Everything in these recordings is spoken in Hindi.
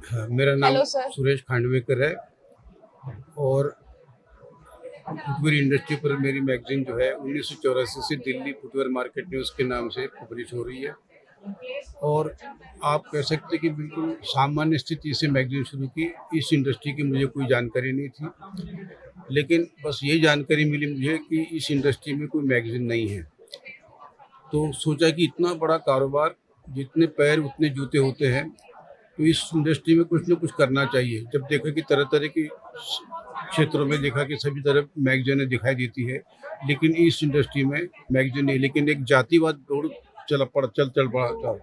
हाँ, मेरा नाम हेलो सर। सुरेश खांडवेकर है और फुटवेयर इंडस्ट्री पर मेरी मैगजीन जो है 1984 से दिल्ली फुटवेयर मार्केट न्यूज़ के नाम से पब्लिश हो रही है। और आप कह सकते हैं कि बिल्कुल सामान्य स्थिति से मैगजीन शुरू की। इस इंडस्ट्री की मुझे कोई जानकारी नहीं थी, लेकिन बस ये जानकारी मिली मुझे कि इस इंडस्ट्री में कोई मैगजीन नहीं है। तो सोचा कि इतना बड़ा कारोबार, जितने पैर उतने जूते होते हैं, तो इस इंडस्ट्री में कुछ ना कुछ करना चाहिए। जब देखा कि तरह तरह की क्षेत्रों में देखा कि सभी तरफ मैगजीनें दिखाई देती है, लेकिन इस इंडस्ट्री में मैगजीन नहीं। लेकिन एक जातिवाद दौड़ चल पड़ा था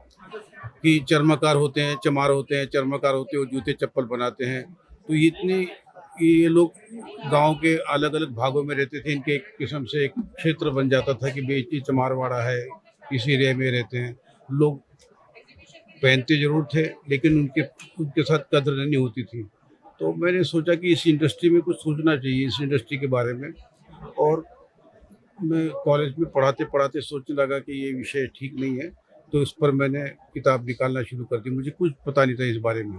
कि चर्मकार होते हैं, चमार होते हैं, चर्मकार होते हैं, वो जूते चप्पल बनाते हैं। तो ये लोग गांव के अलग अलग भागों में रहते थे। इनके एक किस्म से एक क्षेत्र बन जाता था कि भाई ये चमारवाड़ा है, इस एरिया में रहते हैं लोग। पहनते जरूर थे, लेकिन उनके उनके साथ कदर नहीं होती थी। तो मैंने सोचा कि इस इंडस्ट्री में कुछ सोचना चाहिए, इस इंडस्ट्री के बारे में। और मैं कॉलेज में पढ़ाते पढ़ाते सोचने लगा कि ये विषय ठीक नहीं है, तो इस पर मैंने किताब निकालना शुरू कर दी। मुझे कुछ पता नहीं था इस बारे में।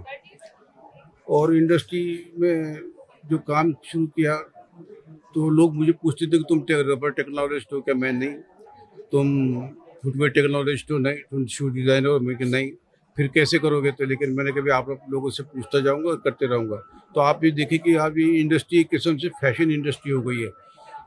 और इंडस्ट्री में जो काम शुरू किया, तो लोग मुझे पूछते थे कि तुम रबर टेक्नोलॉजिस्ट हो क्या? मैं नहीं। तुम फुटवेयर टेक्नोलॉजिस्ट हो? नहीं। तुम शू डिज़ाइनर हो? मैं कि नहीं। फिर कैसे करोगे? तो लेकिन मैंने कभी आप लोगों से पूछता जाऊंगा और करते रहूंगा। तो आप ये देखिए कि आप ये इंडस्ट्री एक किस्म से फैशन इंडस्ट्री हो गई है।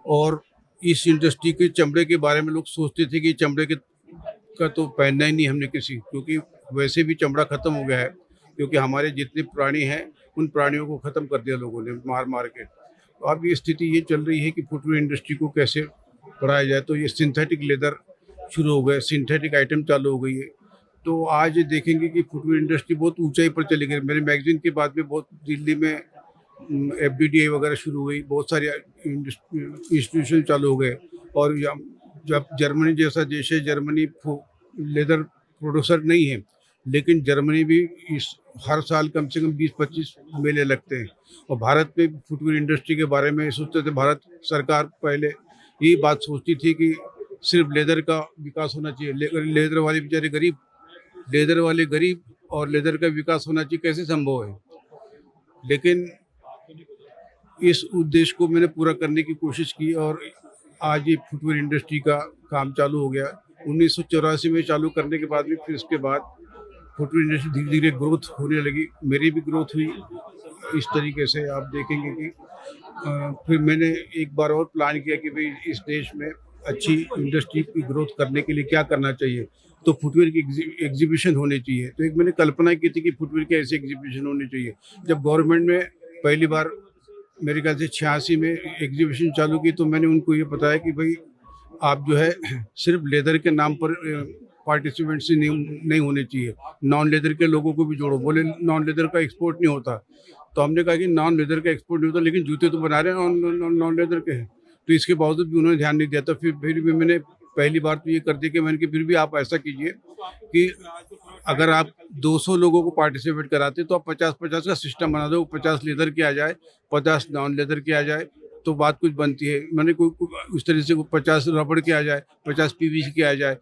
और इस इंडस्ट्री के चमड़े के बारे में लोग सोचते थे कि चमड़े के का तो पहनना ही नहीं हमने किसी, क्योंकि वैसे भी चमड़ा खत्म हो गया है। क्योंकि हमारे जितने प्राणी हैं, उन प्राणियों को खत्म कर दिया लोगों ने मार मार के। तो अब ये स्थिति ये चल रही है कि फुटवेयर इंडस्ट्री को कैसे बढ़ाया जाए। तो ये सिंथेटिक लेदर शुरू हो गए, सिंथेटिक आइटम चालू हो गई है। तो आज देखेंगे कि फुटवेयर इंडस्ट्री बहुत ऊंचाई पर चली गई। मेरे मैगजीन के बाद में बहुत दिल्ली में एफडीडीआई वगैरह शुरू हुई, बहुत सारे इंस्टीट्यूशन चालू हो गए। और जब जर्मनी जैसा देश है, जर्मनी लेदर प्रोड्यूसर नहीं है, लेकिन जर्मनी भी इस हर साल कम से कम 20-25 मेले लगते हैं। और भारत में फुटवेयर इंडस्ट्री के बारे में सोचते थे, भारत सरकार पहले यही बात सोचती थी कि सिर्फ लेदर का विकास होना चाहिए। लेदर वाले बेचारे गरीब, लेदर वाले गरीब और लेदर का विकास होना चाहिए, कैसे संभव है? लेकिन इस उद्देश्य को मैंने पूरा करने की कोशिश की और आज ये फुटवेयर इंडस्ट्री का काम चालू हो गया। 1984 में चालू करने के बाद में फिर उसके बाद फुटवेयर इंडस्ट्री धीरे धीरे ग्रोथ होने लगी। मेरी भी ग्रोथ हुई इस तरीके से। आप देखेंगे कि फिर मैंने एक बार और प्लान किया कि भाई इस देश में अच्छी इंडस्ट्री की ग्रोथ करने के लिए क्या करना चाहिए। तो फुटवेयर की एग्जीबिशन होनी चाहिए। तो एक मैंने कल्पना की थी कि फुटवेयर की ऐसी एग्जीबिशन होनी चाहिए। जब गवर्नमेंट ने पहली बार मेरे ख्याल से 86 में एग्जीबिशन चालू की, तो मैंने उनको ये बताया कि भाई आप जो है सिर्फ लेदर के नाम पर पार्टिसिपेंट्स नहीं होने चाहिए, नॉन लेदर के लोगों को भी जोड़ो। बोले नॉन लेदर का एक्सपोर्ट नहीं होता। तो हमने कहा कि नॉन लेदर का एक्सपोर्ट नहीं होता, लेकिन जूते तो बना रहे हैं नॉन लेदर के हैं। तो इसके बावजूद भी उन्होंने ध्यान नहीं दिया। तो फिर भी मैंने पहली बार तो ये कर दी कि मैंने कि फिर भी आप ऐसा कीजिए कि अगर आप 200 लोगों को पार्टिसिपेट कराते तो आप 50-50 का सिस्टम बना दो। 50 लेदर के आ जाए, 50 नॉन लेदर के आ जाए, तो बात कुछ बनती है। मैंने उस तरह से 50 रबड़ के आ जाए, 50 पीवीसी के आ जाए,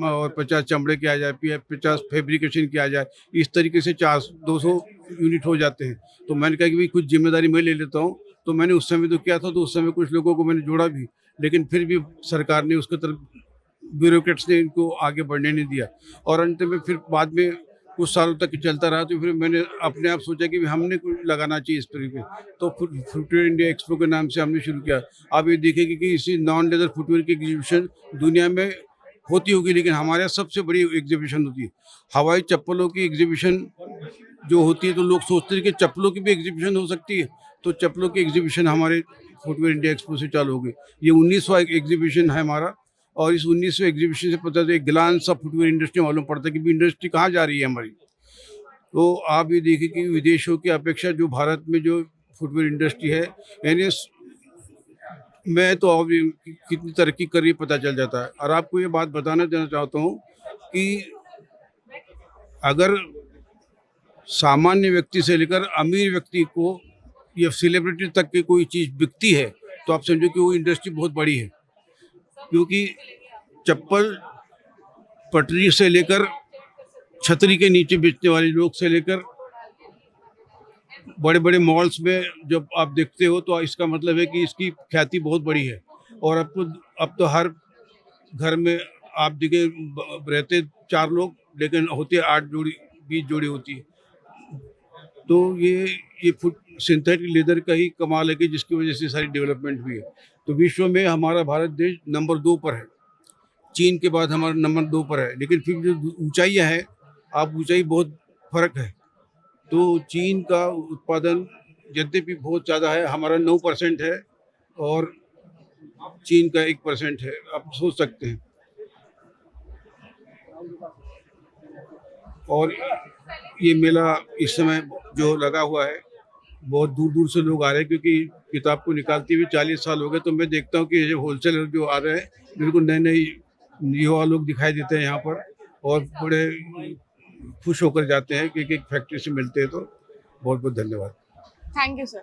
और 50 चमड़े के आ जाए, 50 फैब्रिकेशन के आ जाए। इस तरीके से 200 यूनिट हो जाते हैं। तो मैंने कहा कि भाई कुछ जिम्मेदारी मैं ले लेता हूँ। तो मैंने उस समय तो किया था, तो उस समय कुछ लोगों को मैंने जोड़ा भी, लेकिन फिर भी सरकार ने उसके तरफ, ब्यूरोक्रेट्स ने इनको आगे बढ़ने नहीं दिया। और अंत में फिर बाद में कुछ सालों तक चलता रहा। तो फिर मैंने अपने आप सोचा कि हमने कुछ लगाना चाहिए इस तरीके। तो फुटवेयर इंडिया एक्सपो के नाम से हमने शुरू किया। आप ये देखेंगे कि इसी नॉन लेदर फुटवेयर की एग्जीबिशन दुनिया में होती होगी, लेकिन हमारे यहाँ सबसे बड़ी एग्जीबिशन होती है। हवाई चप्पलों की एग्जीबिशन जो होती है, तो लोग सोचते हैं कि चप्पलों की भी एग्जीबिशन हो सकती है। तो चप्पलों की एग्जीबिशन हमारे फुटवेयर इंडिया एक्सपो से चालू हो गई। ये 19वां एग्जीबिशन है हमारा। और इस 19वें एग्जीबिशन से पता चलता है, ग्लांस ऑफ फुटवेयर इंडस्ट्री मालूम पड़ता है कि इंडस्ट्री कहाँ जा रही है हमारी। तो आप ये देखिए कि विदेशों की अपेक्षा जो भारत में जो फुटवेयर इंडस्ट्री है, यानी मैं तो अभी कितनी तरक्की कर रही है पता चल जाता है। और आपको ये बात बताना देना चाहता हूँ कि अगर सामान्य व्यक्ति से लेकर अमीर व्यक्ति को या सेलिब्रिटी तक की कोई चीज़ बिकती है, तो आप समझो कि वो इंडस्ट्री बहुत बड़ी है। क्योंकि चप्पल पटरी से लेकर छतरी के नीचे बेचने वाले लोग से लेकर बड़े बड़े मॉल्स में जब आप देखते हो तो इसका मतलब है कि इसकी ख्याति बहुत बड़ी है। और अब तो हर घर में आप देखिए रहते 4 लोग, लेकिन होते 8 जोड़ी 20 जोड़ी होती है। तो ये फुट सिंथेटिक लेदर का ही कमाल है कि जिसकी वजह से सारी डेवलपमेंट हुई है। तो विश्व में हमारा भारत देश नंबर 2 पर है। चीन के बाद हमारा नंबर 2 पर है, लेकिन फिर जो ऊंचाइयाँ हैं, आप ऊंचाई बहुत फर्क है। तो चीन का उत्पादन यद्यपि बहुत ज़्यादा है, हमारा 9% है और चीन का 1% है। आप सोच सकते हैं। और ये मेला इस समय जो लगा हुआ है, बहुत दूर दूर से लोग आ रहे हैं, क्योंकि किताब को निकालते हुए 40 साल हो गए। तो मैं देखता हूँ कि ये होलसेलर जो आ रहे हैं, बिल्कुल नए नए युवा लोग दिखाई देते हैं यहाँ पर, और बड़े खुश होकर जाते हैं कि एक फैक्ट्री से मिलते हैं। तो बहुत बहुत धन्यवाद। Thank you sir.